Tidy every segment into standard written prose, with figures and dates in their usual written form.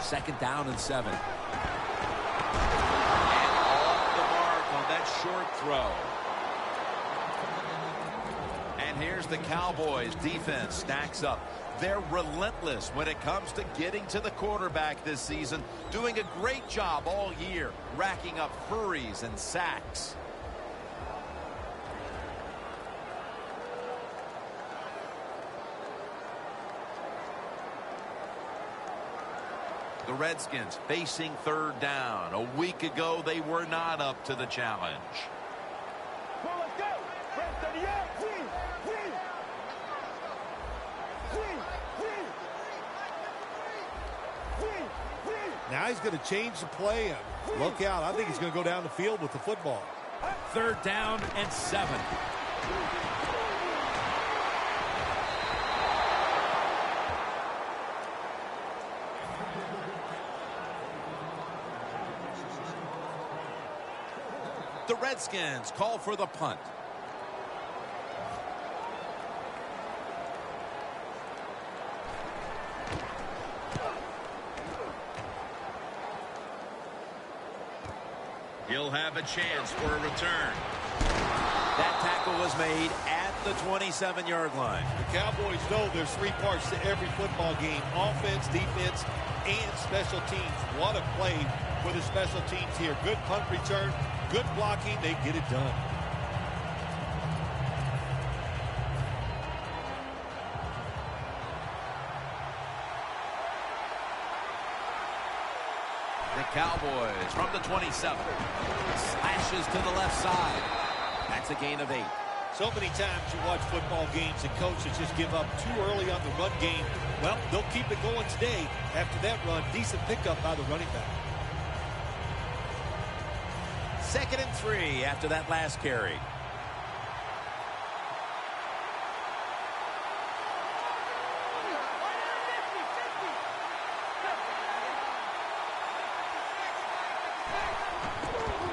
Second down and 7. And off the mark on that short throw. And here's the Cowboys defense stacks up. They're relentless when it comes to getting to the quarterback this season, doing a great job all year, racking up hurries and sacks. The Redskins facing third down. A week ago, they were not up to the challenge. Now he's going to change the play. And look out. I think he's going to go down the field with the football. Third down and 7. The Redskins call for the punt. He'll have a chance for a return. That tackle was made at the 27-yard line. The Cowboys know there's 3 parts to every football game: offense, defense, and special teams. What a play for the special teams here. Good punt return, good blocking. They get it done. The Cowboys from the 27. Slashes to the left side. That's a gain of 8. So many times you watch football games and coaches just give up too early on the run game. Well, they'll keep it going today. After that run, decent pickup by the running back. 2nd and 3 after that last carry.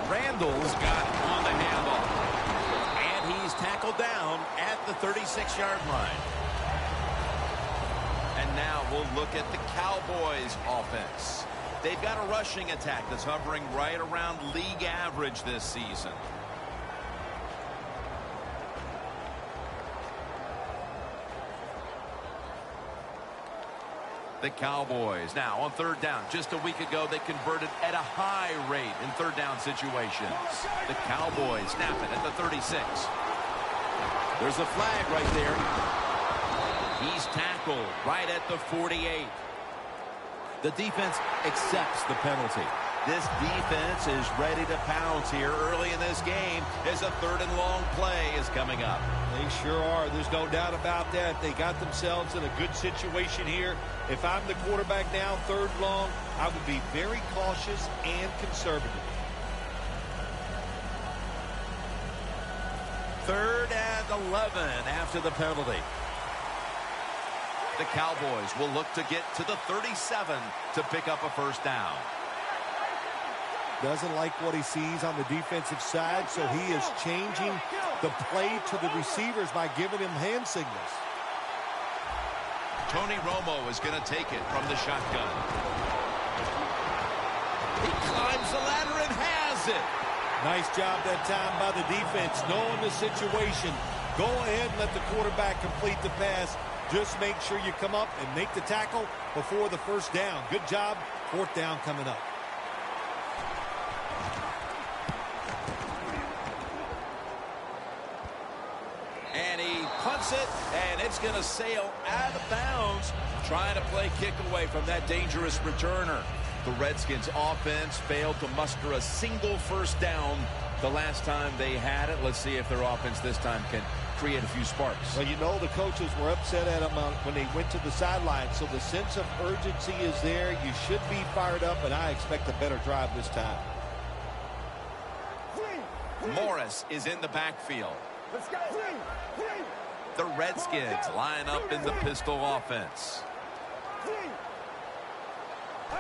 Randall's got on the handoff. And he's tackled down at the 36-yard line. And now we'll look at the Cowboys offense. They've got a rushing attack that's hovering right around league average this season. The Cowboys now on third down. Just a week ago, they converted at a high rate in third down situations. The Cowboys snap it at the 36. There's a flag right there. He's tackled right at the 48. The defense accepts the penalty. This defense is ready to pounce here early in this game as a third and long play is coming up. They sure are. There's no doubt about that. They got themselves in a good situation here. If I'm the quarterback now, third long, I would be very cautious and conservative. 3rd and 11 after the penalty. The Cowboys will look to get to the 37 to pick up a first down. Doesn't like what he sees on the defensive side, so he is changing the play to the receivers by giving him hand signals. Tony Romo is going to take it from the shotgun. He climbs the ladder and has it. Nice job that time by the defense, knowing the situation. Go ahead and let the quarterback complete the pass. Just make sure you come up and make the tackle before the first down. Good job. 4th down coming up. And he punts it, and it's going to sail out of bounds, trying to play kick away from that dangerous returner. The Redskins offense failed to muster a single first down the last time they had it. Let's see if their offense this time can create a few sparks. Well, you know the coaches were upset at him when they went to the sideline, so the sense of urgency is there. You should be fired up, and I expect a better drive this time. Morris is in the backfield. Let's go. The Redskins line up in the pistol offense.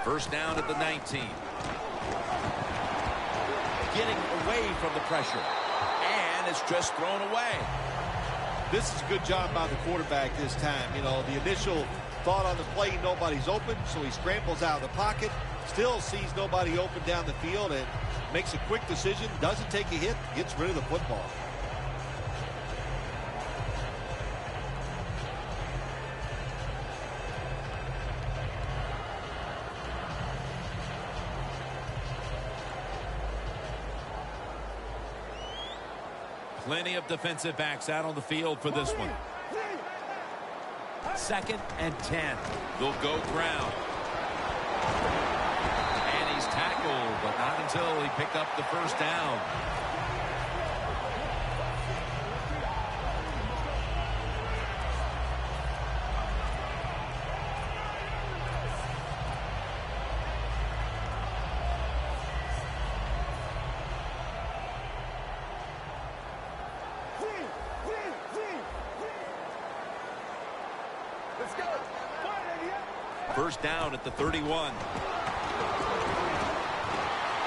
First down at the 19. Getting away from the pressure. And it's just thrown away. This is a good job by the quarterback this time. You know, the initial Thought on the play nobody's open, so he scrambles out of the pocket, still sees nobody open down the field, and makes a quick decision, doesn't take a hit, gets rid of the football. Plenty of defensive backs out on the field for this one. 2nd and 10. They'll go ground. And he's tackled, but not until he picked up the first down. First down at the 31.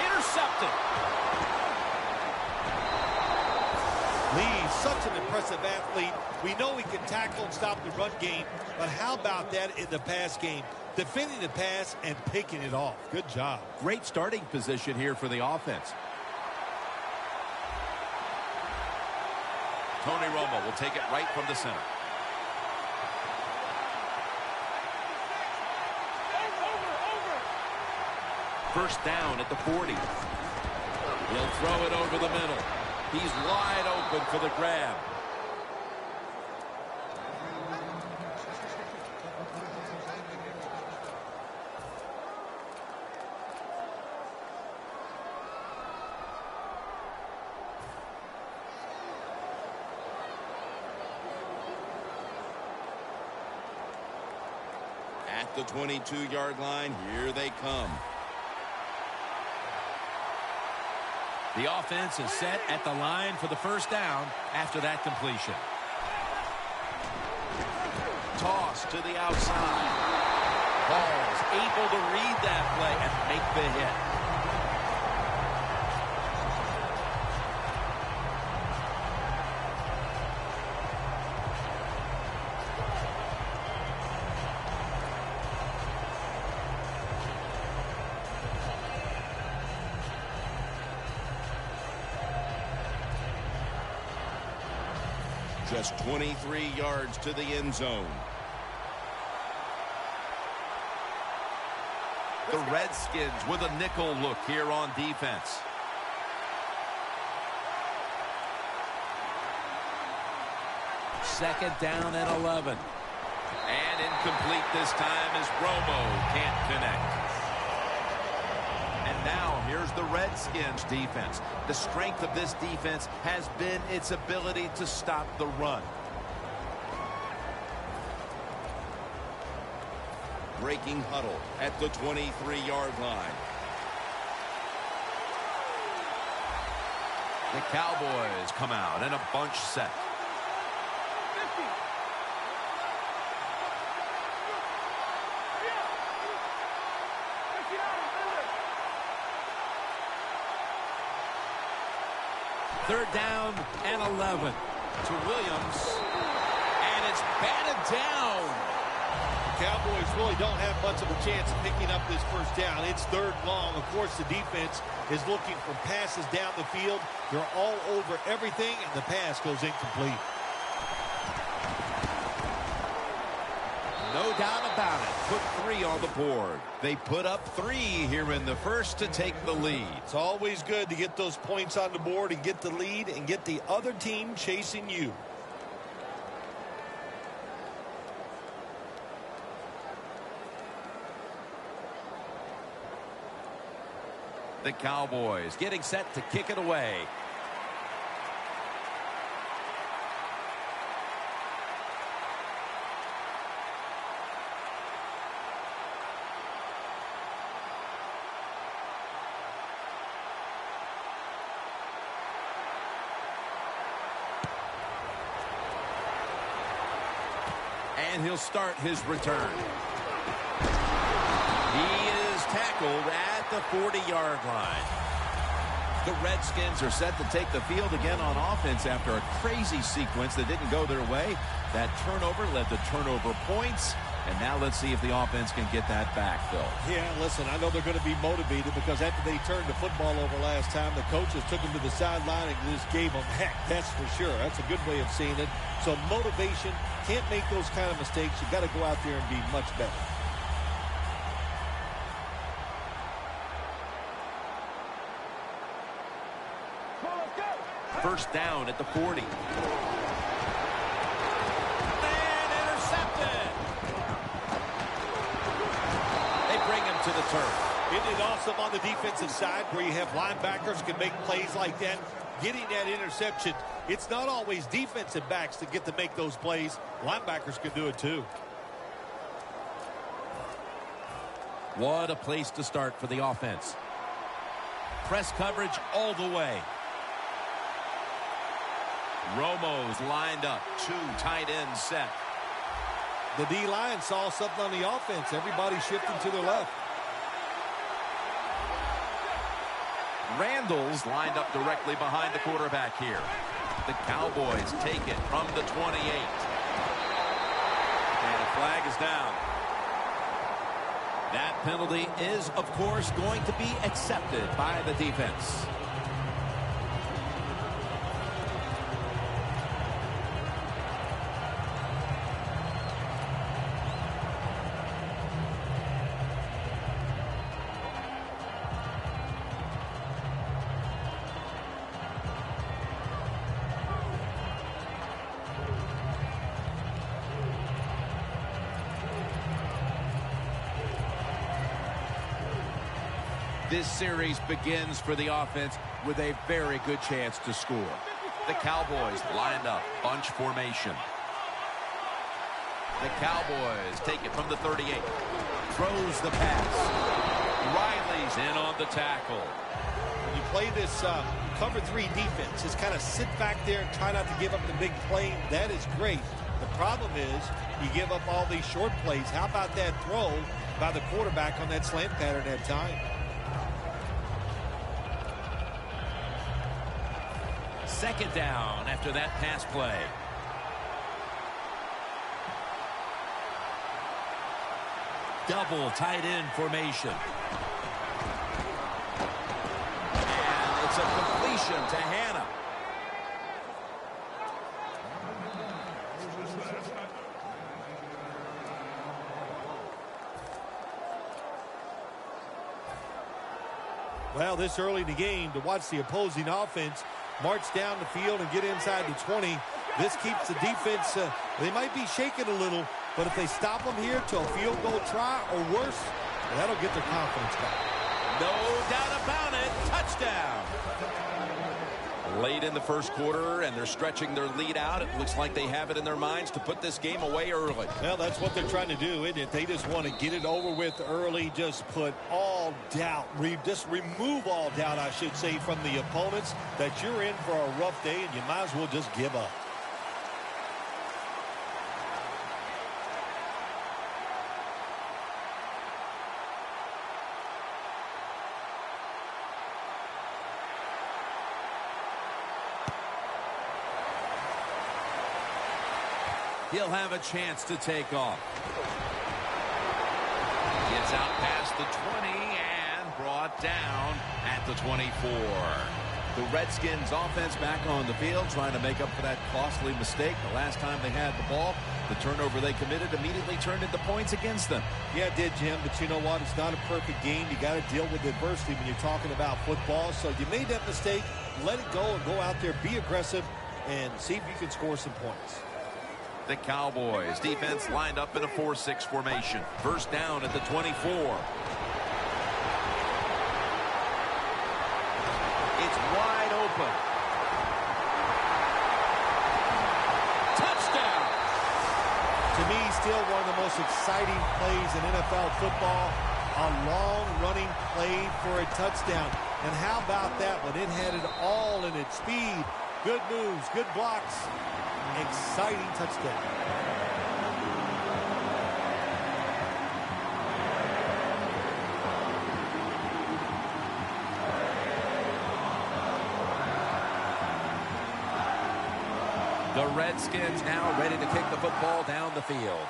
Intercepted. Lee's such an impressive athlete. We know he can tackle and stop the run game, but how about that in the pass game? Defending the pass and picking it off. Good job. Great starting position here for the offense. Tony Romo will take it right from the center. First down at the 40. He'll throw it over the middle. He's wide open for the grab. At the 22-yard line, here they come. The offense is set at the line for the first down after that completion. Toss to the outside. Ball's able to read that play and make the hit. Just 23 yards to the end zone. The Redskins with a nickel look here on defense. Second down and 11. And incomplete this time as Romo can't connect. And now here's the Redskins defense. The strength of this defense has been its ability to stop the run. Breaking huddle at the 23-yard line. The Cowboys come out in a bunch set. Third down and 11 to Williams, and it's batted down. The Cowboys really don't have much of a chance of picking up this first down. It's third long. Of course, the defense is looking for passes down the field. They're all over everything, and the pass goes incomplete. No doubt about it. Put 3 on the board. They put up 3 here in the first to take the lead. It's always good to get those points on the board and get the lead and get the other team chasing you. The Cowboys getting set to kick it away. And he'll start his return. He is tackled at the 40-yard line. The Redskins are set to take the field again on offense after a crazy sequence that didn't go their way. That turnover led to turnover points, And now let's see if the offense can get that back, Phil. Yeah, listen, I know they're going to be motivated because after they turned the football over last time, the coaches took them to the sideline and just gave them heck. That's for sure. That's a good way of seeing it. So motivation, can't make those kind of mistakes. You've got to go out there and be much better. First down at the 40. To the turf. Isn't it awesome on the defensive side where you have linebackers can make plays like that? Getting that interception, it's not always defensive backs that get to make those plays. Linebackers can do it too. What a place to start for the offense. Press coverage all the way. Romo's lined up. 2 tight ends set. The D-line saw something on the offense. Everybody shifting to their left. Randall's lined up directly behind the quarterback here. The Cowboys take it from the 28. And a flag is down. That penalty is, of course, going to be accepted by the defense. This series begins for the offense with a very good chance to score. The Cowboys lined up, bunch formation. The Cowboys take it from the 38. Throws the pass. Riley's in on the tackle. When you play this cover 3 defense, just kind of sit back there and try not to give up the big play. That is great. The problem is you give up all these short plays. How about that throw by the quarterback on that slant pattern at time? Second down after that pass play. Double tight end formation. And it's a completion to Hannah. Well, this early in the game, to watch the opposing offense march down the field and get inside the 20, this keeps the defense, they might be shaking a little, but if they stop them here to a field goal try or worse, that'll get their confidence back. No doubt about it. Touchdown. Late in the first quarter, and they're stretching their lead out. It looks like they have it in their minds to put this game away early. Well, that's what they're trying to do, isn't it? They just want to get it over with early, just put all doubt, just remove all doubt, I should say, from the opponents that you're in for a rough day, and you might as well just give up. He'll have a chance to take off. Gets out past the 20 and brought down at the 24. The Redskins offense back on the field trying to make up for that costly mistake. The last time they had the ball, the turnover they committed immediately turned into points against them. Yeah, it did, Jim, but you know what? It's not a perfect game. You got to deal with adversity when you're talking about football. So you made that mistake, let it go and go out there, be aggressive, and see if you can score some points. The Cowboys defense lined up in a 4-6 formation. First down at the 24. It's wide open. Touchdown! To me, still one of the most exciting plays in NFL football. A long-running play for a touchdown. And how about that one? It had it all in its speed. Good moves, good blocks. Exciting touchdown. The Redskins now ready to kick the football down the field.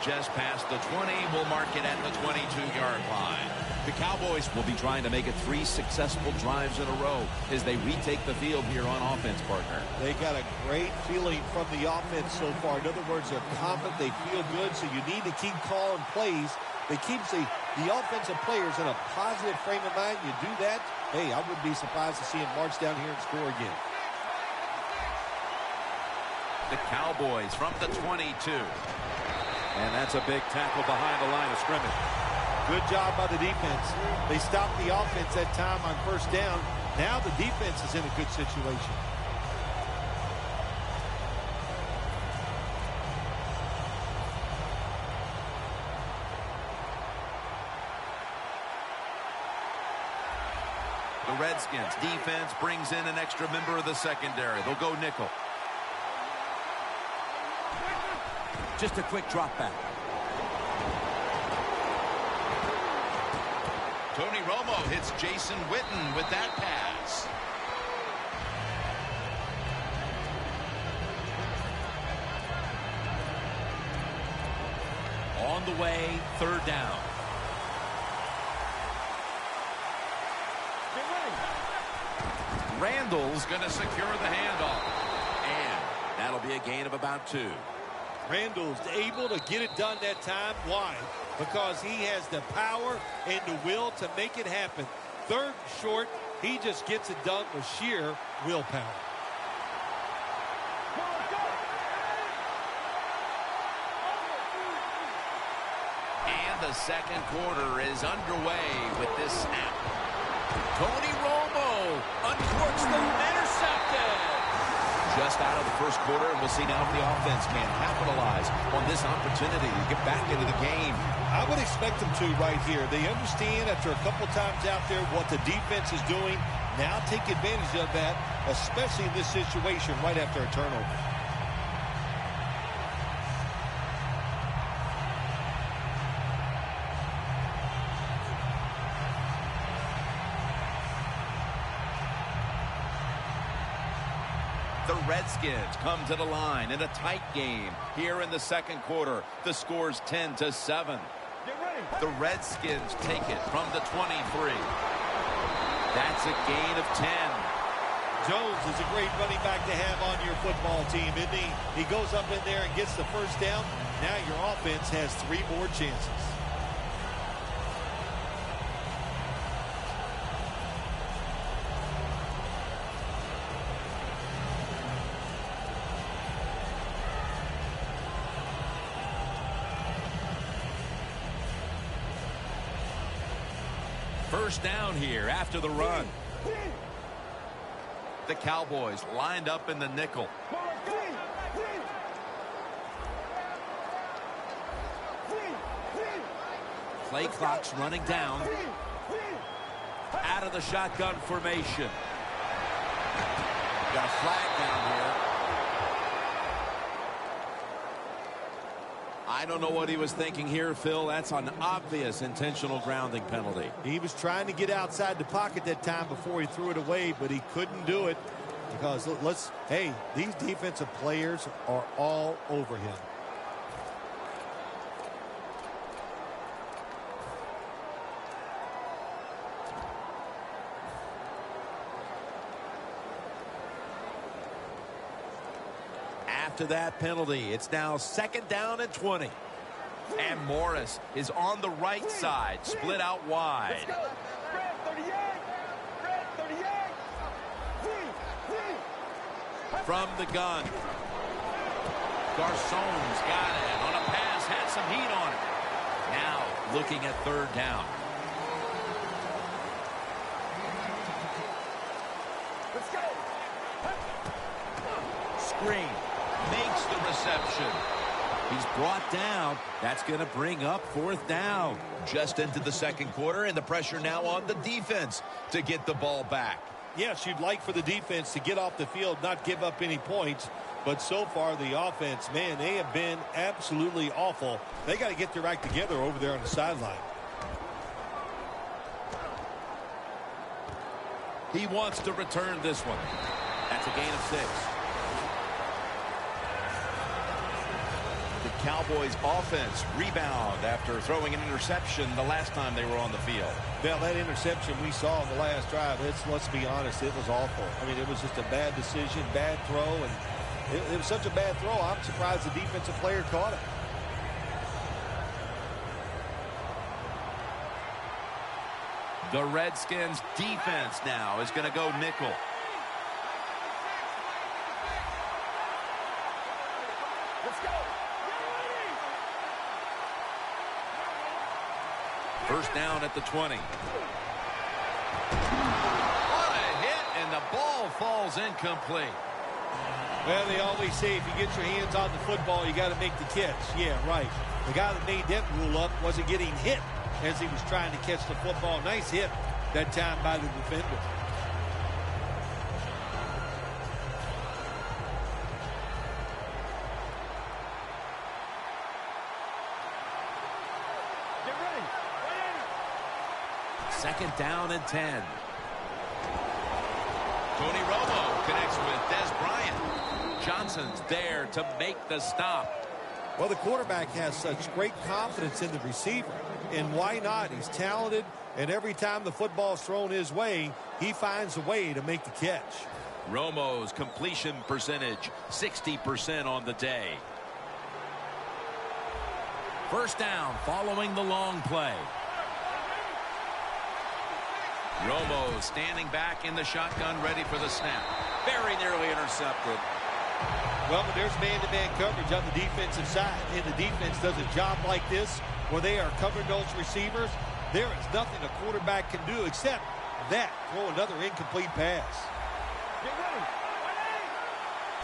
just past the 20. We'll mark it at the 22-yard line. The Cowboys will be trying to make it 3 successful drives in a row as they retake the field here on offense, partner. They got a great feeling from the offense so far. In other words, they're confident, they feel good, so you need to keep calling plays. They keep the offensive players in a positive frame of mind. You do that, hey, I wouldn't be surprised to see them march down here and score again. The Cowboys from the 22. And that's a big tackle behind the line of scrimmage. Good job by the defense. They stopped the offense that time on first down. Now the defense is in a good situation. The Redskins defense brings in an extra member of the secondary. They'll go nickel. Just a quick drop back. Tony Romo hits Jason Witten with that pass. On the way, third down. Randall's going to secure the handoff. And that'll be a gain of about 2. Randall's able to get it done that time. Why? Because he has the power and the will to make it happen. Third and short, he just gets it done with sheer willpower. And the second quarter is underway with this snap. Tony Romo uncorks the intercepted. Just out of the first quarter, and we'll see now if the offense can capitalize on this opportunity to get back into the game. I would expect them to right here. They understand after a couple times out there what the defense is doing. Now take advantage of that, especially in this situation right after a turnover. The Redskins come to the line in a tight game here in the second quarter. The score's 10-7. The Redskins take it from the 23. That's a gain of 10. Jones is a great running back to have on your football team, isn't he? He goes up in there and gets the first down. Now your offense has 3 more chances. First down here after the run. The Cowboys lined up in the nickel. Play clock's running down. Out of the shotgun formation. Got a flag down here. I don't know what he was thinking here, Phil. That's an obvious intentional grounding penalty. He was trying to get outside the pocket that time before he threw it away, but he couldn't do it because these defensive players are all over him. After that penalty, it's now second down and 20. And Morris is on the right side, split out wide. From the gun. Garçon's got it on a pass, had some heat on it. Now looking at third down. Let's go. Screen. Makes the reception. He's brought down. That's going to bring up fourth down. Just into the second quarter, and the pressure now on the defense to get the ball back. Yes, you'd like for the defense to get off the field, not give up any points. But so far, the offense, man, they have been absolutely awful. They got to get their act together over there on the sideline. He wants to return this one. That's a gain of 6. The Cowboys offense rebound after throwing an interception the last time they were on the field. Now, that interception we saw in the last drive, let's be honest, it was awful. I mean, it was just a bad decision, bad throw, and it was such a bad throw, I'm surprised the defensive player caught it. The Redskins defense now is going to go nickel. Let's go. First down at the 20. What a hit, and the ball falls incomplete. Well, they always say if you get your hands on the football, you got to make the catch. Yeah, right. The guy that made that rule up wasn't getting hit as he was trying to catch the football. Nice hit that time by the defender. Get ready. Second down and 10. Tony Romo connects with Des Bryant. Johnson's there to make the stop. Well, the quarterback has such great confidence in the receiver. And why not? He's talented, and every time the football's thrown his way, he finds a way to make the catch. Romo's completion percentage, 60% on the day. First down following the long play. Romo standing back in the shotgun, ready for the snap. Very nearly intercepted. Well, but there's man-to-man coverage on the defensive side, and the defense does a job like this where they are covering those receivers. There is nothing a quarterback can do except that, throw another incomplete pass. Get ready.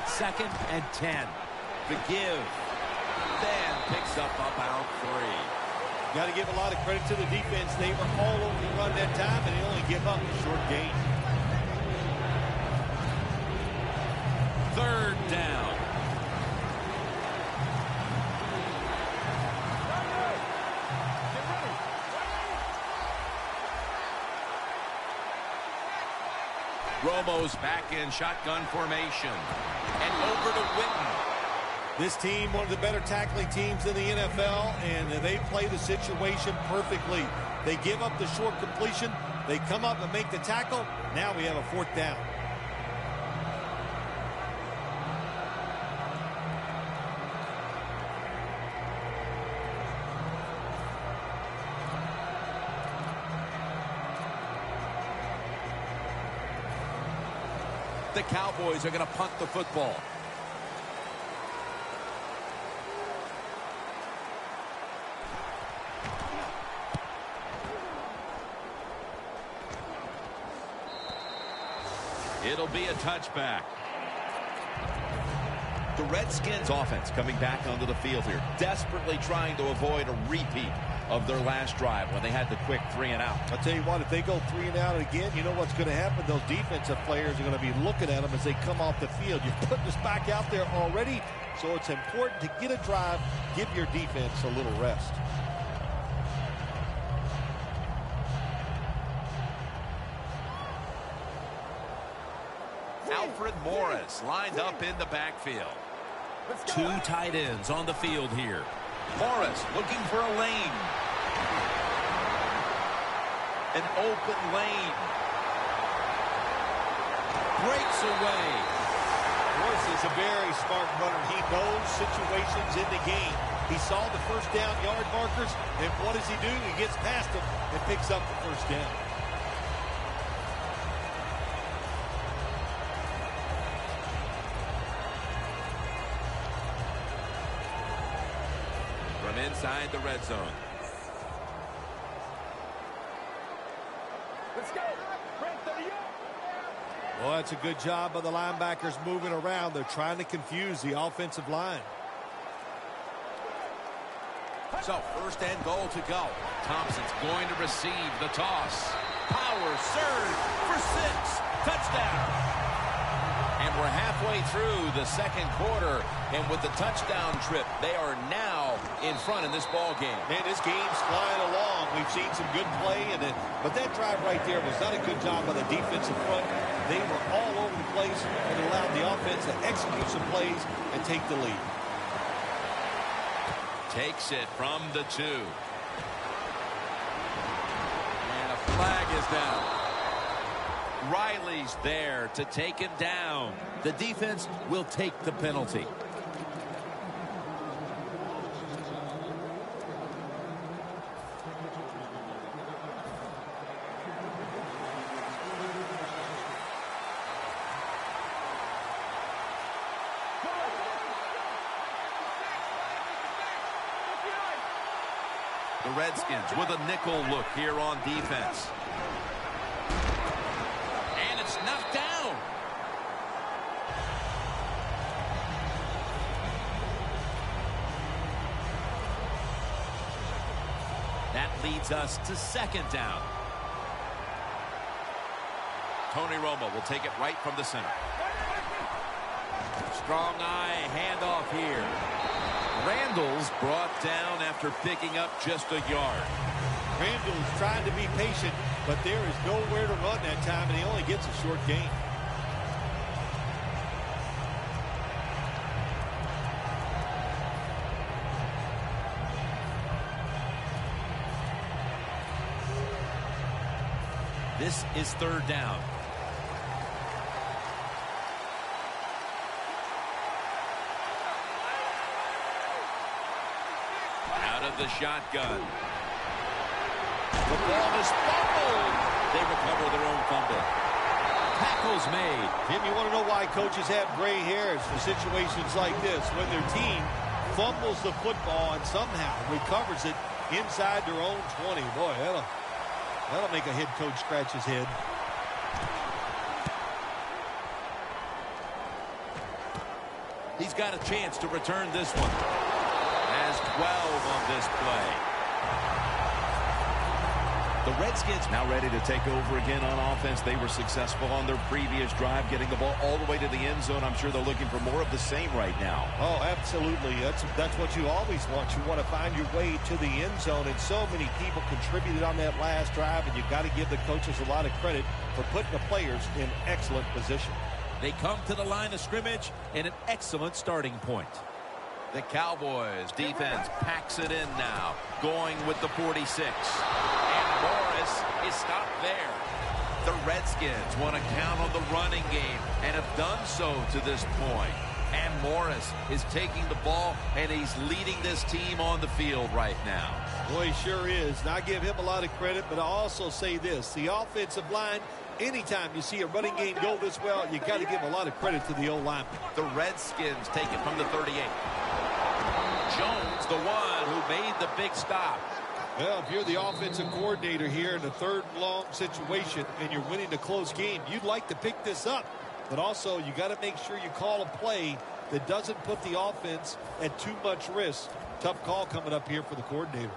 Second and 10. The give. Then picks up about 3. Got to give a lot of credit to the defense. They were all over the run that time, and they only give up a short gain. Third down. Romo's back in shotgun formation. And over to Witten. This team, one of the better tackling teams in the NFL, and they play the situation perfectly. They give up the short completion. They come up and make the tackle. Now we have a fourth down. The Cowboys are going to punt the football. It'll be a touchback. The Redskins offense coming back onto the field here, desperately trying to avoid a repeat of their last drive when they had the quick 3-and-out. I'll tell you what, if they go 3-and-out again, you know what's going to happen? Those defensive players are going to be looking at them as they come off the field. You're putting us back out there already, so it's important to get a drive, give your defense a little rest. Alfred Morris lined up in the backfield. Two tight ends on the field here. Morris looking for a lane. An open lane. Breaks away. Morris is a very smart runner. He knows situations in the game. He saw the first down yard markers, and what does he do? He gets past them and picks up the first down. From inside the red zone. Let's go. Well, that's a good job by the linebackers moving around. They're trying to confuse the offensive line. So first and goal to go. Thompson's going to receive the toss. Power surge for 6. Touchdown. And we're halfway through the second quarter, and with the touchdown trip, they are now in front in this ball game. Man, this game's flying along. We've seen some good play, but that drive right there was not a good job by the defensive front. They were all over the place and allowed the offense to execute some plays and take the lead. Takes it from the 2. And a flag is down. Riley's there to take him down. The defense will take the penalty. The Redskins with a nickel look here on defense. And it's knocked down. That leads us to 2nd down. Tony Romo will take it right from the center. Strong eye handoff here. Randall's brought down after picking up just a yard. Randall's trying to be patient, but there is nowhere to run that time, and he only gets a short gain. This is 3rd down. The shotgun. The ball is fumbled. They recover their own fumble. Tackle's made. Jim, you want to know why coaches have gray hairs for situations like this? When their team fumbles the football and somehow recovers it inside their own 20. Boy, that'll make a head coach scratch his head. He's got a chance to return this one. Has 12 on this play. The Redskins now ready to take over again on offense. They were successful on their previous drive, getting the ball all the way to the end zone. I'm sure they're looking for more of the same right now. Oh, absolutely. That's what you always want. You want to find your way to the end zone, and so many people contributed on that last drive, and you've got to give the coaches a lot of credit for putting the players in excellent position. They come to the line of scrimmage in an excellent starting point. The Cowboys defense packs it in now, going with the 46. And Morris is stopped there. The Redskins want to count on the running game and have done so to this point. And Morris is taking the ball, and he's leading this team on the field right now. Boy, he sure is. And I give him a lot of credit, but I also say this. The offensive line, anytime you see a running game go this well, you got to give a lot of credit to the O-line. The Redskins take it from the 38. Jones, the one who made the big stop. Well, if you're the offensive coordinator here in a 3rd and long situation and you're winning a close game, you'd like to pick this up. But also, you got to make sure you call a play that doesn't put the offense at too much risk. Tough call coming up here for the coordinator.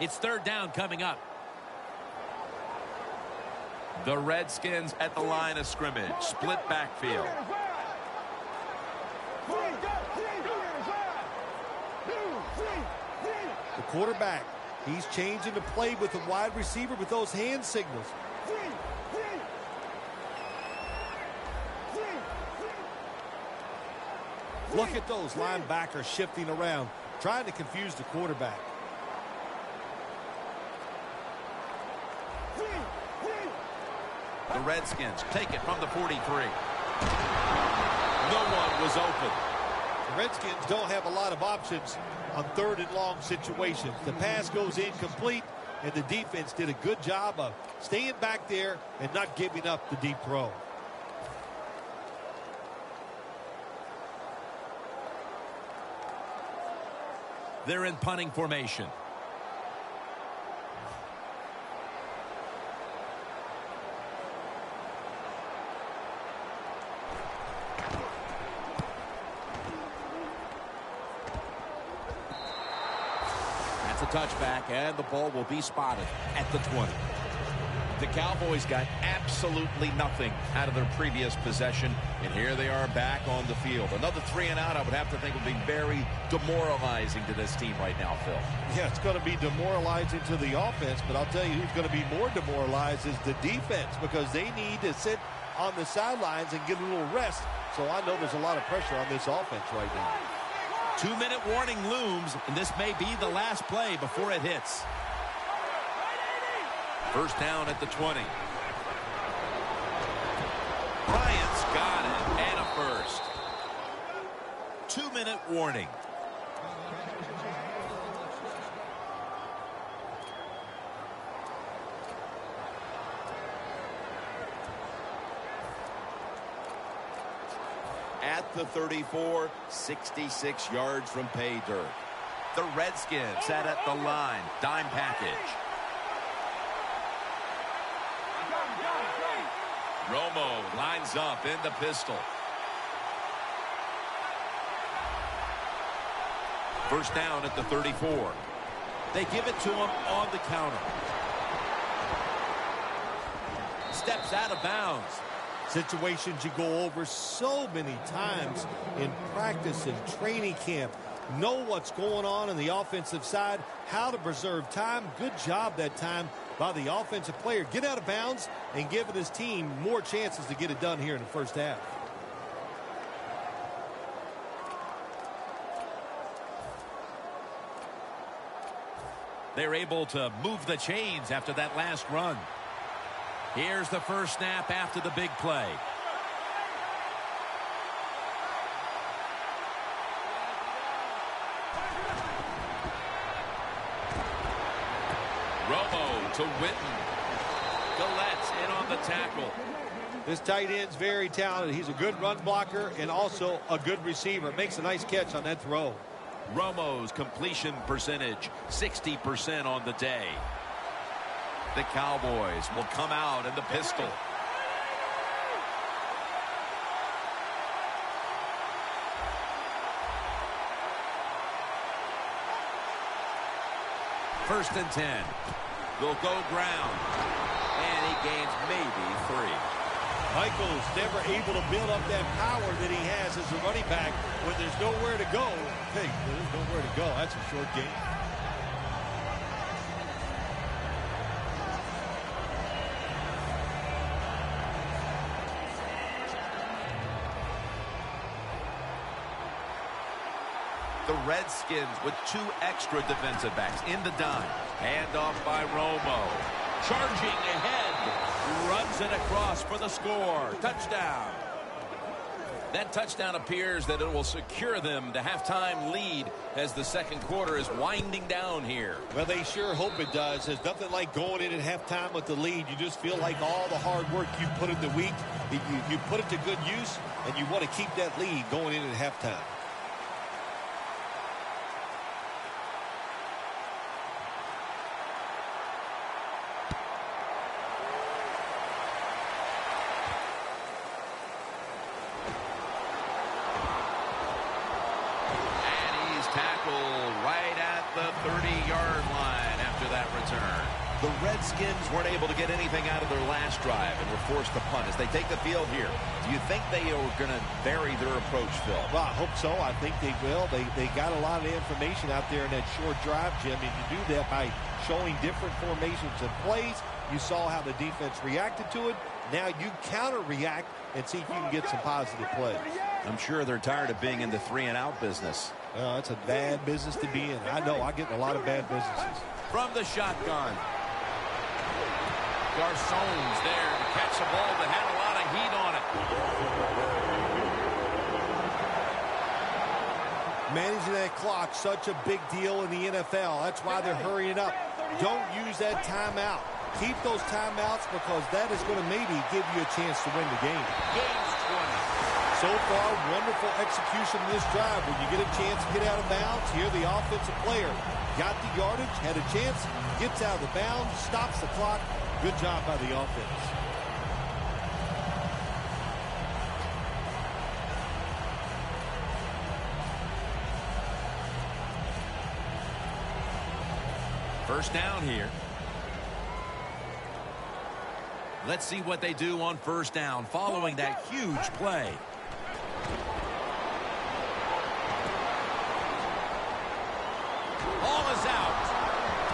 It's 3rd down coming up. The Redskins at the line of scrimmage. Split backfield. The quarterback, he's changing the play with the wide receiver with those hand signals. Look at those linebackers shifting around, trying to confuse the quarterback. The Redskins take it from the 43. No one was open. The Redskins don't have a lot of options on 3rd and long situations. The pass goes incomplete, and the defense did a good job of staying back there and not giving up the deep throw. They're in punting formation. That's a touchback, and the ball will be spotted at the 20. The Cowboys got absolutely nothing out of their previous possession, and here they are back on the field. Another 3 and out, I would have to think, would be very demoralizing to this team right now, Phil. Yeah, it's going to be demoralizing to the offense, but I'll tell you who's going to be more demoralized is the defense, because they need to sit on the sidelines and get a little rest. So I know there's a lot of pressure on this offense right now. 2-minute warning looms, and this may be the last play before it hits. First down at the 20. Bryant's got it, and a first. 2-minute warning. At the 34, 66 yards from pay dirt. The Redskins set at the line. Dime package. Romo lines up in the pistol. First down at the 34. They give it to him on the counter. Steps out of bounds. Situations you go over so many times in practice and training camp. Know what's going on the offensive side, how to preserve time. Good job that time by the offensive player. Get out of bounds and giving his team more chances to get it done here in the first half. They're able to move the chains after that last run. Here's the first snap after the big play. Romo to Witten. Gallette's in on the tackle. This tight end's very talented. He's a good run blocker and also a good receiver. Makes a nice catch on that throw. Romo's completion percentage, 60% on the day. The Cowboys will come out in the pistol. First and 10. They'll go ground. And he gains maybe 3. Michael's never able to build up that power that he has as a running back when there's nowhere to go. Hey, there's nowhere to go. That's a short game. The Redskins with 2 extra defensive backs in the dime. Handoff by Romo. Charging ahead. Runs it across for the score. Touchdown. That touchdown appears that it will secure them the halftime lead as the second quarter is winding down here. Well, they sure hope it does. There's nothing like going in at halftime with the lead. You just feel like all the hard work you put in the week, you put it to good use, and you want to keep that lead going in at halftime. The Redskins weren't able to get anything out of their last drive and were forced to punt as they take the field here. Do you think they are going to vary their approach, Phil? Well, I hope so. I think they will. They got a lot of information out there in that short drive, Jim, and you do that by showing different formations and plays. You saw how the defense reacted to it. Now you counter-react and see if you can get some positive plays. I'm sure they're tired of being in the 3-and-out business. Well, it's a bad business to be in. I know. I get in a lot of bad businesses. From the shotgun. Garçon's there to catch a ball that had a lot of heat on it. Managing that clock, such a big deal in the NFL. That's why they're hurrying up. Don't use that timeout. Keep those timeouts because that is going to maybe give you a chance to win the game. Game's 20. So far, wonderful execution in this drive. When you get a chance to get out of bounds, here the offensive player got the yardage, had a chance, gets out of the bounds, stops the clock. Good job by the offense. First down here. Let's see what they do on first down following that huge play. Ball is out.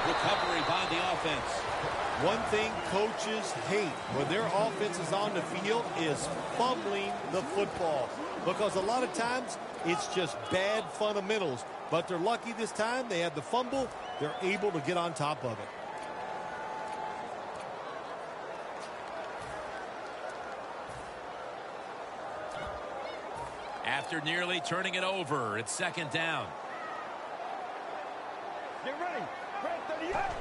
Recovery by the offense. One thing coaches hate when their offense is on the field is fumbling the football, because a lot of times it's just bad fundamentals. But they're lucky this time. They had the fumble. They're able to get on top of it. After nearly turning it over, it's second down. Get ready. Press the yard.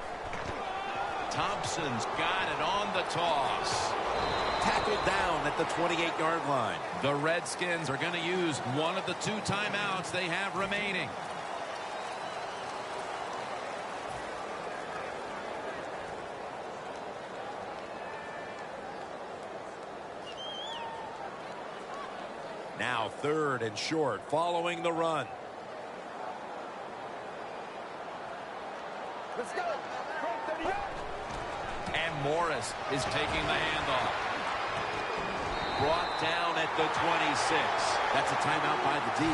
Thompson's got it on the toss. Tackled down at the 28-yard line. The Redskins are going to use one of the 2 timeouts they have remaining. Now 3rd and short following the run. Let's go. Press the yard. And Morris is taking the handoff. Brought down at the 26. That's a timeout by the D.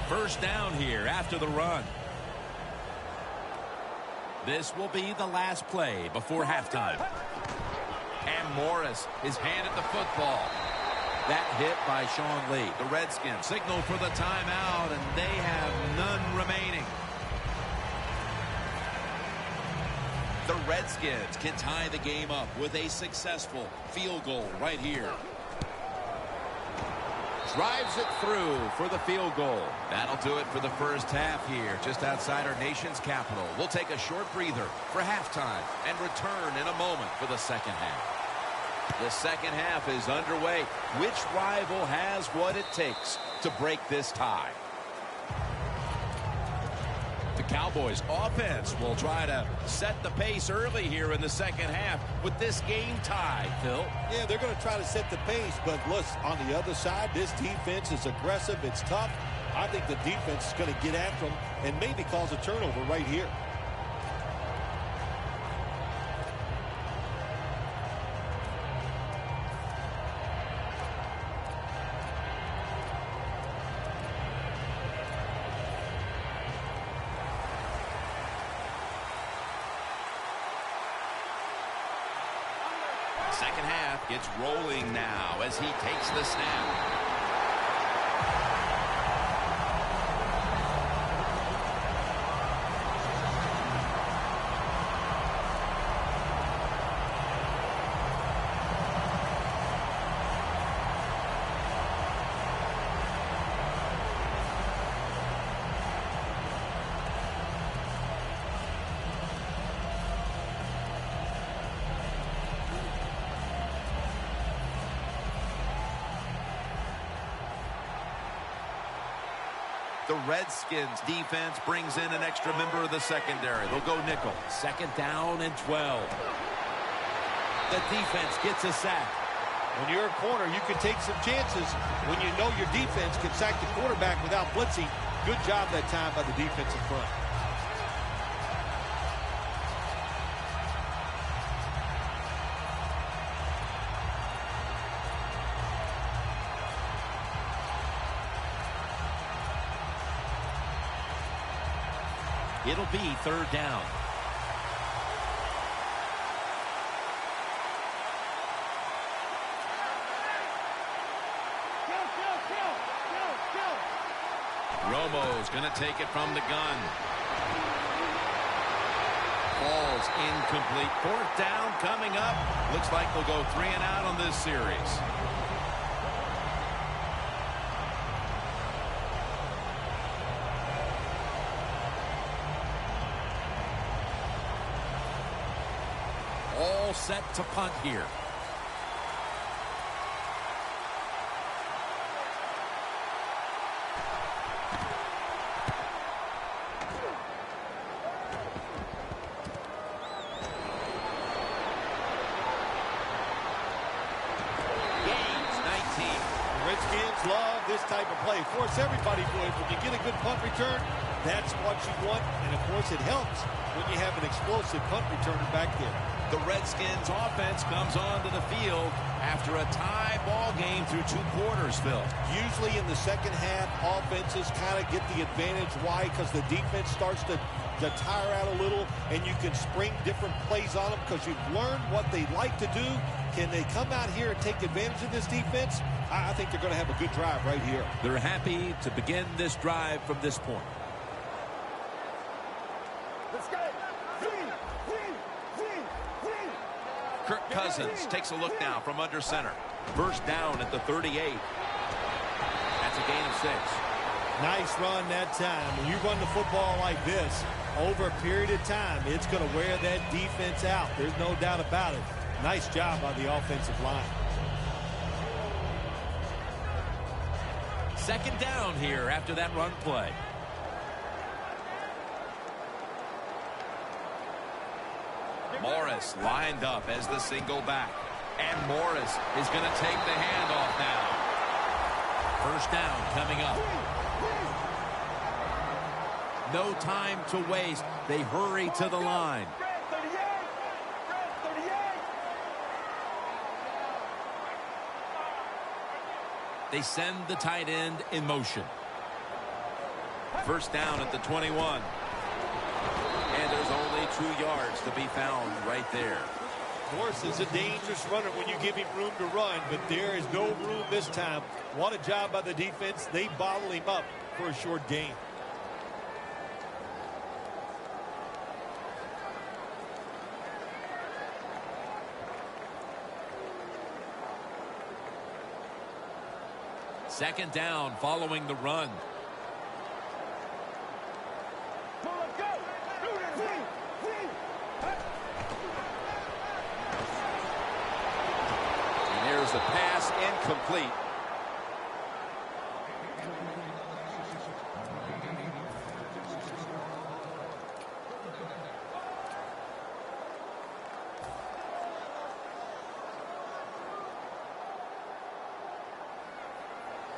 First down here after the run. This will be the last play before halftime. And Morris is handed the football. That hit by Sean Lee. The Redskins signal for the timeout, and they have none remaining. The Redskins can tie the game up with a successful field goal right here. Drives it through for the field goal. That'll do it for the first half here, just outside our nation's capital. We'll take a short breather for halftime and return in a moment for the second half. The second half is underway. Which rival has what it takes to break this tie? The Cowboys offense will try to set the pace early here in the second half with this game tied, Phil. Yeah, they're going to try to set the pace, but look, on the other side, this defense is aggressive. It's tough. I think the defense is going to get after them and maybe cause a turnover right here. Second half gets rolling now as he takes the snap. The Redskins defense brings in an extra member of the secondary. They'll go nickel. Second down and 12. The defense gets a sack. When you're a corner, you can take some chances when you know your defense can sack the quarterback without blitzing. Good job that time by the defensive front. It'll be third down. Romo's going to take it from the gun. Falls incomplete. Fourth down coming up. Looks like they'll go 3 and out on this series. All set to punt here. team. The Redskins love this type of play. Of course, everybody would. When you get a good punt return, that's what you want. And, of course, it helps when you have an explosive punt returner back there. The Redskins offense comes onto the field after a tie ball game through 2 quarters, Phil. Usually in the second half, offenses kind of get the advantage. Why? Because the defense starts to tire out a little, and you can spring different plays on them because you've learned what they like to do. Can they come out here and take advantage of this defense? I think they're going to have a good drive right here. They're happy to begin this drive from this point. Let's go. Kirk Cousins takes a look now from under center. First down at the 38. That's a gain of 6. Nice run that time. When you run the football like this, over a period of time, it's going to wear that defense out. There's no doubt about it. Nice job by the offensive line. Second down here after that run play. Morris lined up as the single back. And Morris is going to take the handoff now. First down coming up. No time to waste. They hurry to the line. They send the tight end in motion. First down at the 21. And there's only 2 yards to be found right there. Morris is a dangerous runner when you give him room to run, but there is no room this time. What a job by the defense. They bottle him up for a short gain. Second down following the run. And there's a pass incomplete.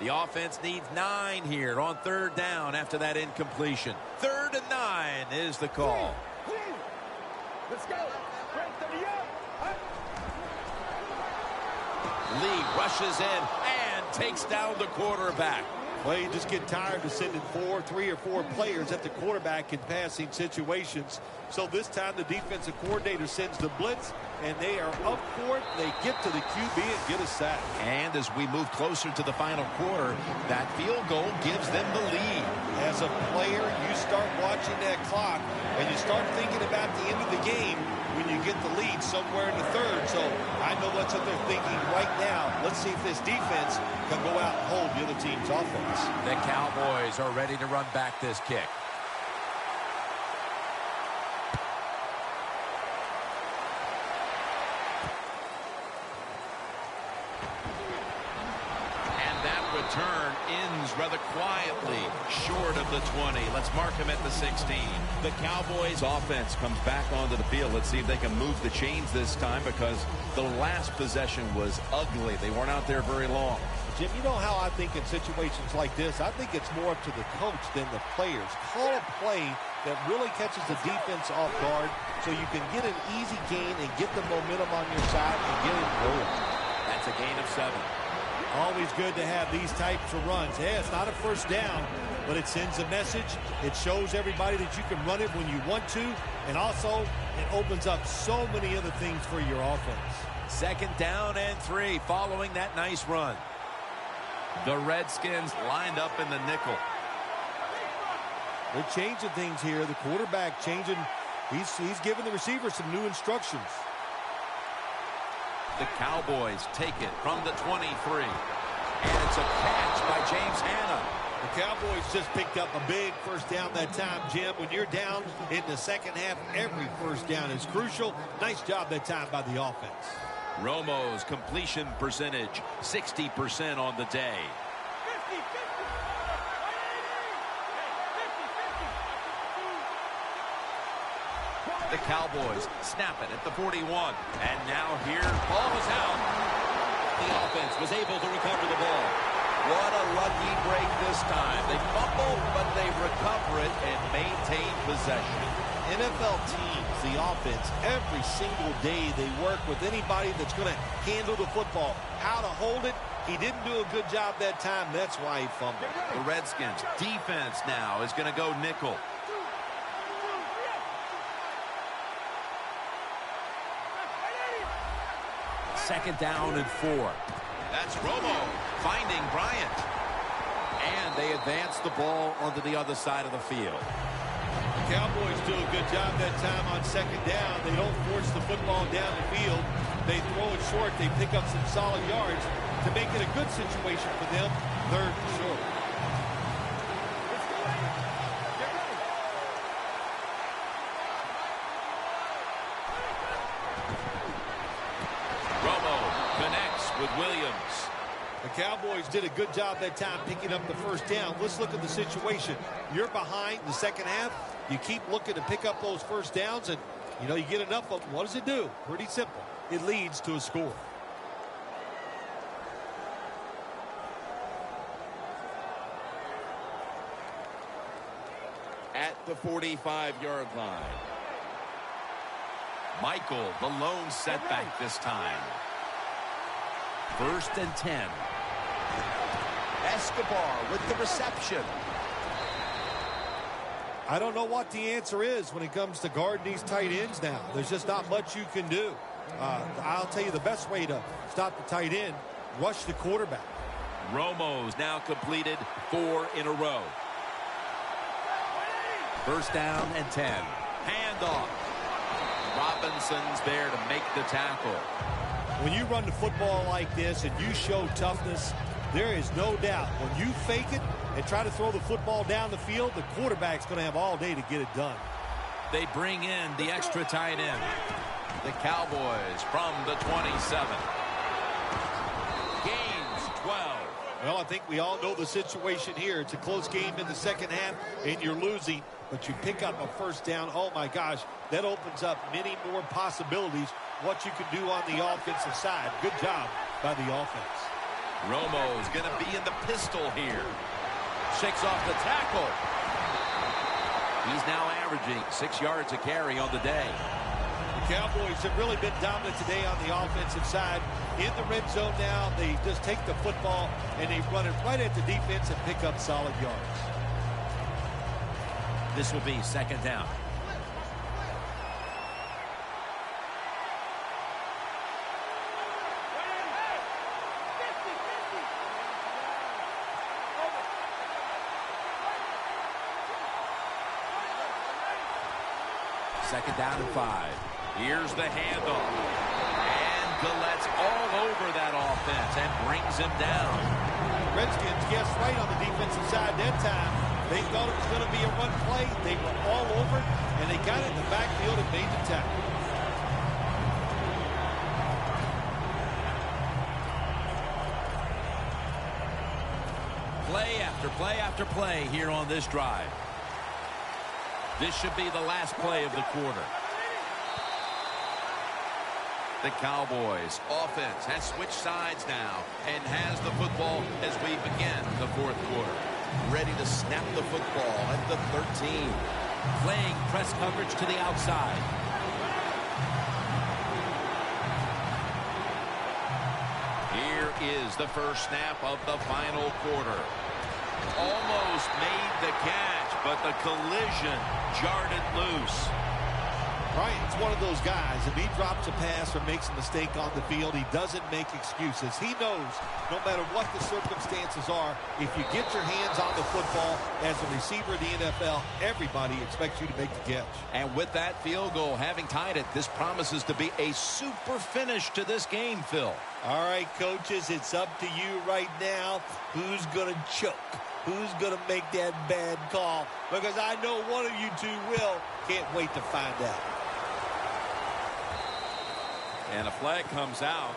The offense needs 9 here on third down after that incompletion. 3rd and 9 is the call. Let's go. Lee rushes in and takes down the quarterback. Well, you just get tired of sending 3 or 4 players at the quarterback in passing situations. So this time the defensive coordinator sends the blitz, and they are up for it. They get to the QB and get a sack. And as we move closer to the final quarter, that field goal gives them the lead. As a player, you start watching that clock, and you start thinking about the end of the game when you get the lead somewhere in the 3rd. So I know that's what they're thinking right now. Let's see if this defense can go out and hold the other team's offense. The Cowboys are ready to run back this kick. Return ends rather quietly short of the 20. Let's mark him at the 16. The Cowboys offense comes back onto the field. Let's see if they can move the chains this time, because the last possession was ugly. They weren't out there very long. Jim, you know how I think in situations like this, I think it's more up to the coach than the players. Call a play that really catches the defense off guard so you can get an easy gain and get the momentum on your side and get it rolling. That's a gain of 7. Always good to have these types of runs. Yeah, it's not a first down, but it sends a message. It shows everybody that you can run it when you want to, and also it opens up so many other things for your offense. Second down and 3 following that nice run. The Redskins lined up in the nickel. They're changing things here. The quarterback changing. He's giving the receiver some new instructions. The Cowboys take it from the 23. And it's a catch by James Hanna. The Cowboys just picked up a big first down that time, Jim. When you're down in the second half, every first down is crucial. Nice job that time by the offense. Romo's completion percentage, 60% on the day. The Cowboys snap it at the 41. And now here, ball is out. The offense was able to recover the ball. What a lucky break this time. They fumble, but they recover it and maintain possession. NFL teams, the offense, every single day they work with anybody that's going to handle the football. How to hold it, he didn't do a good job that time. That's why he fumbled. The Redskins defense now is going to go nickel. Second down and 4. That's Romo finding Bryant. And they advance the ball onto the other side of the field. The Cowboys do a good job that time on second down. They don't force the football down the field. They throw it short. They pick up some solid yards to make it a good situation for them. Third and short. Romo connects with Williams. The Cowboys did a good job that time picking up the first down. Let's look at the situation. You're behind the second half. You keep looking to pick up those first downs, and, you know, you get enough of them. What does it do? Pretty simple. It leads to a score. At the 45-yard line. Michael, the lone setback this time. First and 10. Escobar with the reception. I don't know what the answer is when it comes to guarding these tight ends now. There's just not much you can do. I'll tell you the best way to stop the tight end, rush the quarterback. Romo's now completed 4 in a row. First down and 10. Handoff. Robinson's there to make the tackle. When you run the football like this and you show toughness, there is no doubt when you fake it and try to throw the football down the field, the quarterback's going to have all day to get it done. They bring in the extra tight end. The Cowboys from the 27. Gains 12. Well, I think we all know the situation here. It's a close game in the second half, and you're losing, but you pick up a first down. Oh, my gosh, that opens up many more possibilities what you can do on the offensive side. Good job by the offense. Romo's going to be in the pistol here. Shakes off the tackle. He's now averaging 6 yards a carry on the day. The Cowboys have really been dominant today on the offensive side. In the red zone now, they just take the football and they run it right at the defense and pick up solid yards. This will be second down. Second down and 5. Here's the handoff. And Gallette's all over that offense and brings him down. Redskins guessed right on the defensive side that time. They thought it was going to be a run play. They were all over it, and they got it in the backfield and made the tackle. Play after play after play here on this drive. This should be the last play of the quarter. The Cowboys offense has switched sides now and has the football as we begin the fourth quarter. Ready to snap the football at the 13. Playing press coverage to the outside. Here is the first snap of the final quarter. Almost made the catch, but the collision jarred it loose. Bryant's one of those guys. If he drops a pass or makes a mistake on the field, he doesn't make excuses. He knows no matter what the circumstances are, if you get your hands on the football as a receiver in the NFL, everybody expects you to make the catch. And with that field goal having tied it, this promises to be a super finish to this game, Phil. All right, coaches, it's up to you right now. Who's going to choke? Who's going to make that bad call? Because I know one of you two will. Can't wait to find out. And a flag comes out.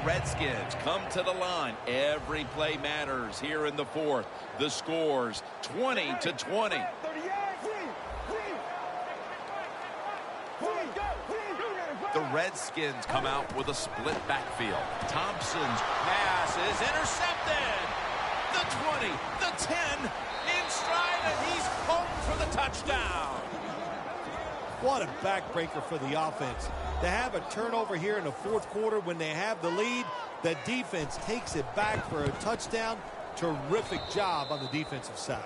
Redskins come to the line. Every play matters here in the fourth. The scores 20-20. The Redskins come out with a split backfield. Thompson's pass is intercepted. The 20, the 10, in stride, and he's home for the touchdown. What a backbreaker for the offense. To have a turnover here in the fourth quarter when they have the lead, the defense takes it back for a touchdown. Terrific job on the defensive side.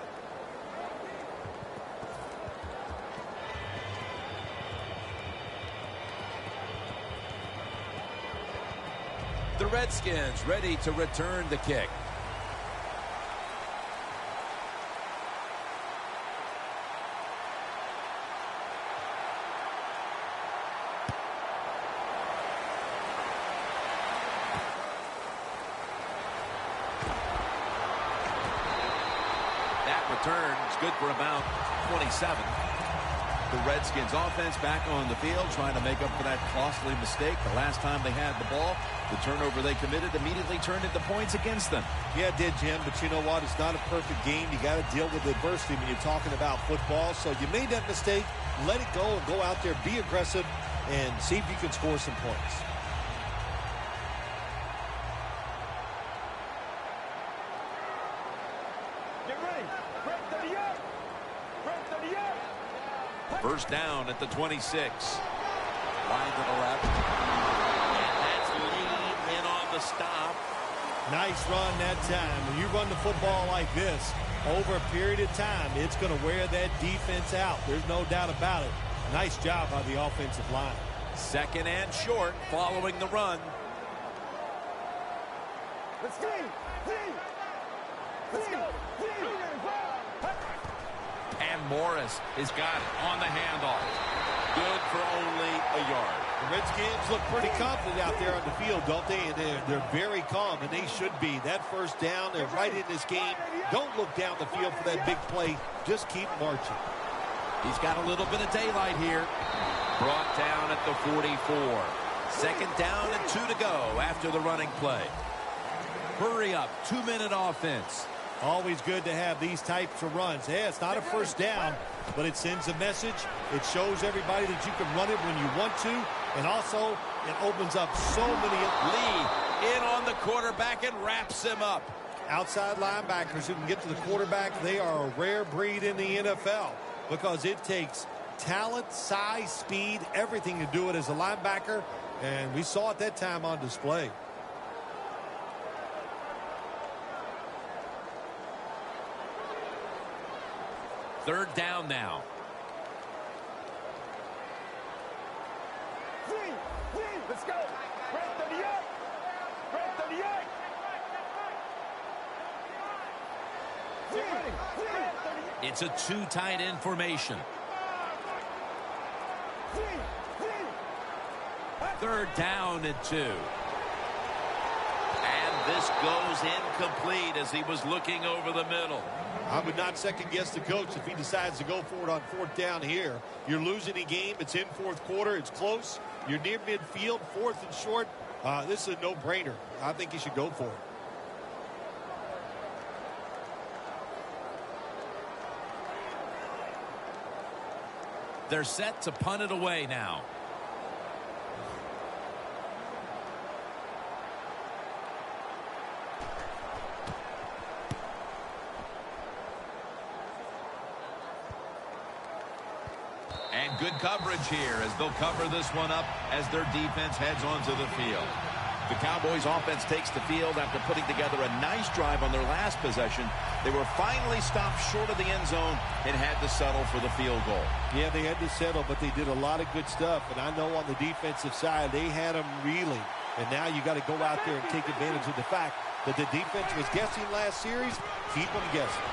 The Redskins ready to return the kick. That return is good for about 27. The Redskins offense back on the field trying to make up for that costly mistake. The last time they had the ball, the turnover they committed immediately turned into points against them. Yeah, it did, Jim, but you know what? It's not a perfect game. You got to deal with adversity when you're talking about football. So you made that mistake, let it go, and go out there, be aggressive, and see if you can score some points. Get ready. Break 38. Break 38. First down at the 26. Line to the left. And that's Lee in on the stop. Nice run that time. When you run the football like this, over a period of time, it's going to wear that defense out. There's no doubt about it. Nice job by the offensive line. Second and short following the run. Let's go. Let's go. And Morris has got it on the handoff. Good for only a yard. The Redskins look pretty confident out there on the field, don't they? And they're very calm, and they should be. That first down, they're right in this game. Don't look down the field for that big play. Just keep marching. He's got a little bit of daylight here. Brought down at the 44. Second down and 2 to go after the running play. Hurry up, 2-minute offense. Always good to have these types of runs. Yeah, it's not a first down, but it sends a message. It shows everybody that you can run it when you want to, and also it opens up so many. Lee in on the quarterback and wraps him up. Outside linebackers who can get to the quarterback, they are a rare breed in the NFL because it takes talent, size, speed, everything to do it as a linebacker, and we saw it that time on display. Third down now. Let's go. Break 38. Break 38. Get ready. It's a 2 tight end formation. Third down and 2. And this goes incomplete as he was looking over the middle. I would not second-guess the coach if he decides to go for it on fourth down here. You're losing a game. It's in fourth quarter. It's close. You're near midfield, fourth and short. This is a no-brainer. I think you should go for it. They're set to punt it away now. And good coverage here as they'll cover this one up as their defense heads onto the field. The Cowboys offense takes the field after putting together a nice drive on their last possession. They were finally stopped short of the end zone and had to settle for the field goal. Yeah, they had to settle, but they did a lot of good stuff. And I know on the defensive side, they had them reeling. And now you got to go out there and take advantage of the fact that the defense was guessing last series. Keep them guessing.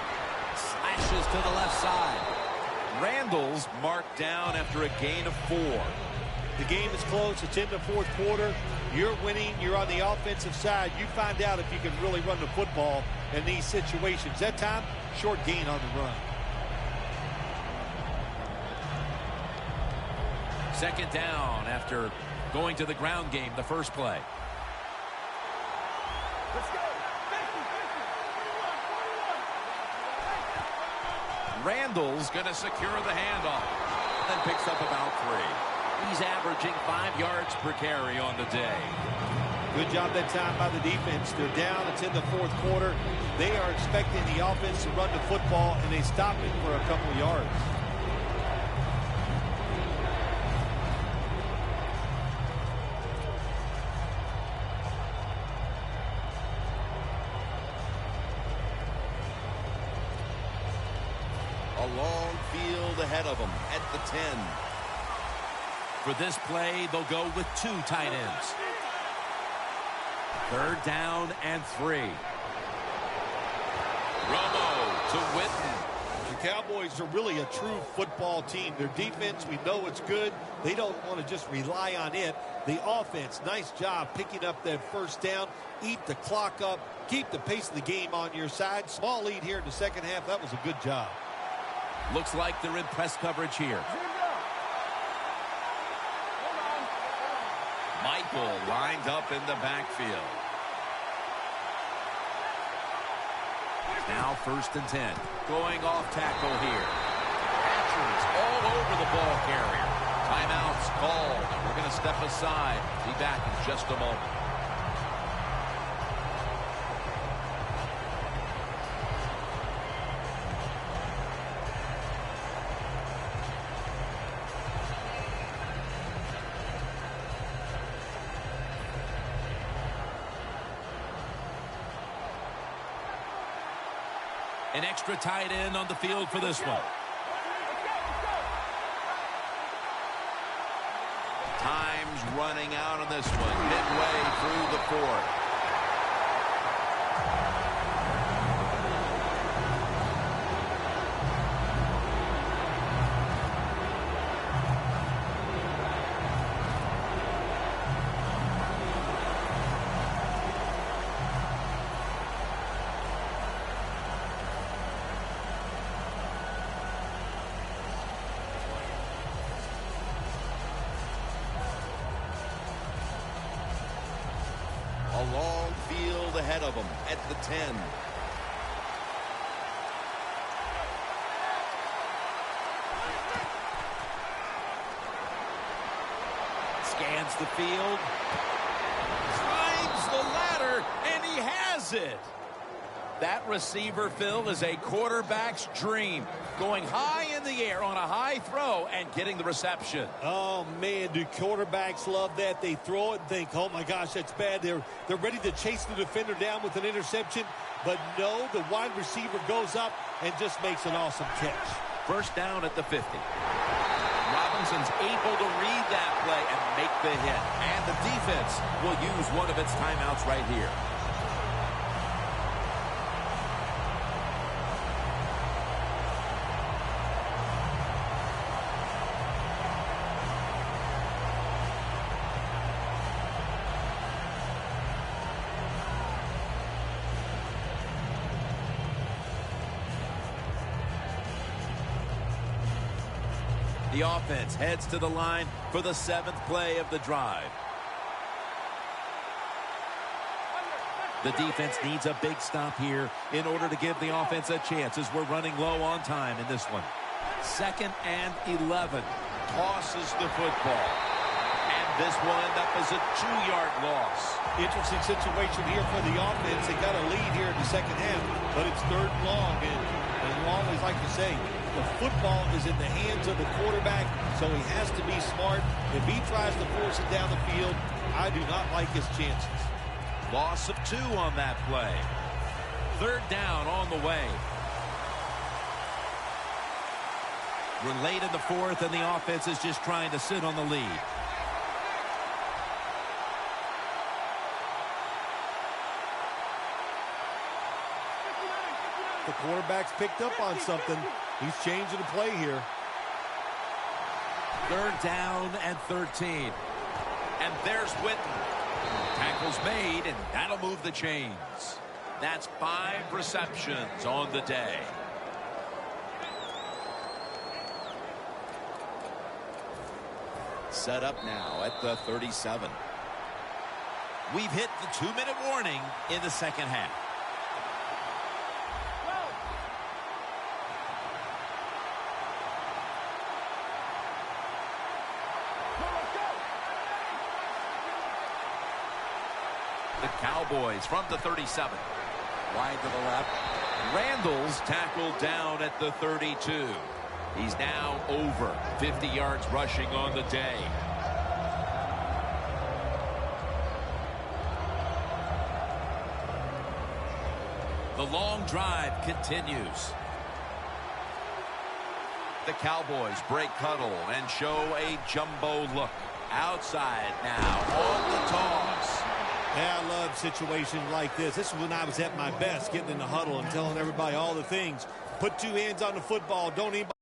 Slashes to the left side. Randall's marked down after a gain of 4. The game is close. It's in the fourth quarter. You're winning. You're on the offensive side. You find out if you can really run the football in these situations. That time, short gain on the run. Second down after going to the ground game the first play. Randall's going to secure the handoff and picks up about 3. He's averaging 5 yards per carry on the day. Good job that time by the defense. They're down. It's in the fourth quarter. They are expecting the offense to run the football, and they stop it for a couple of yards. A long field ahead of them at the 10. For this play, they'll go with 2 tight ends. 3rd down and 3. Romo to Witten. The Cowboys are really a true football team. Their defense, we know it's good. They don't want to just rely on it. The offense, nice job picking up that first down. Eat the clock up. Keep the pace of the game on your side. Small lead here in the second half. That was a good job. Looks like they're in press coverage here. Michael lined up in the backfield. Now 1st and 10. Going off tackle here. Patchers all over the ball carrier. Timeouts called. And we're going to step aside. Be back in just a moment. An extra tight end on the field for this one. Time's running out on this one. Midway through the 4th. A long field ahead of them at the 10. Scans the field. Climbs the ladder, and he has it. That receiver, Phil, is a quarterback's dream. Going high in the air on a high throw and getting the reception. Oh, man, do quarterbacks love that? They throw it and think, oh, my gosh, that's bad. They're ready to chase the defender down with an interception. But no, the wide receiver goes up and just makes an awesome catch. 1st down at the 50. Robinson's able to read that play and make the hit. And the defense will use one of its timeouts right here. The offense heads to the line for the 7th play of the drive. The defense needs a big stop here in order to give the offense a chance as we're running low on time in this one. 2nd and 11. Tosses the football. And this will end up as a 2-yard loss. Interesting situation here for the offense. They got a lead here in the second half, but it's 3rd and long. And we always like to say, the football is in the hands of the quarterback, so he has to be smart. If he tries to force it down the field, I do not like his chances. Loss of 2 on that play. 3rd down on the way. We're late in the 4th, and the offense is just trying to sit on the lead. The quarterback's picked up on something. He's changing the play here. 3rd down and 13. And there's Witten. Tackle's made, and that'll move the chains. That's 5 receptions on the day. Set up now at the 37. We've hit the 2-minute warning in the second half. The Cowboys from the 37. Wide to the left. Randall's tackled down at the 32. He's now over 50 yards rushing on the day. The long drive continues. The Cowboys break huddle and show a jumbo look. Outside now on the toss. Yeah, I love situations like this. This is when I was at my best, getting in the huddle and telling everybody all the things. Put two hands on the football. Don't even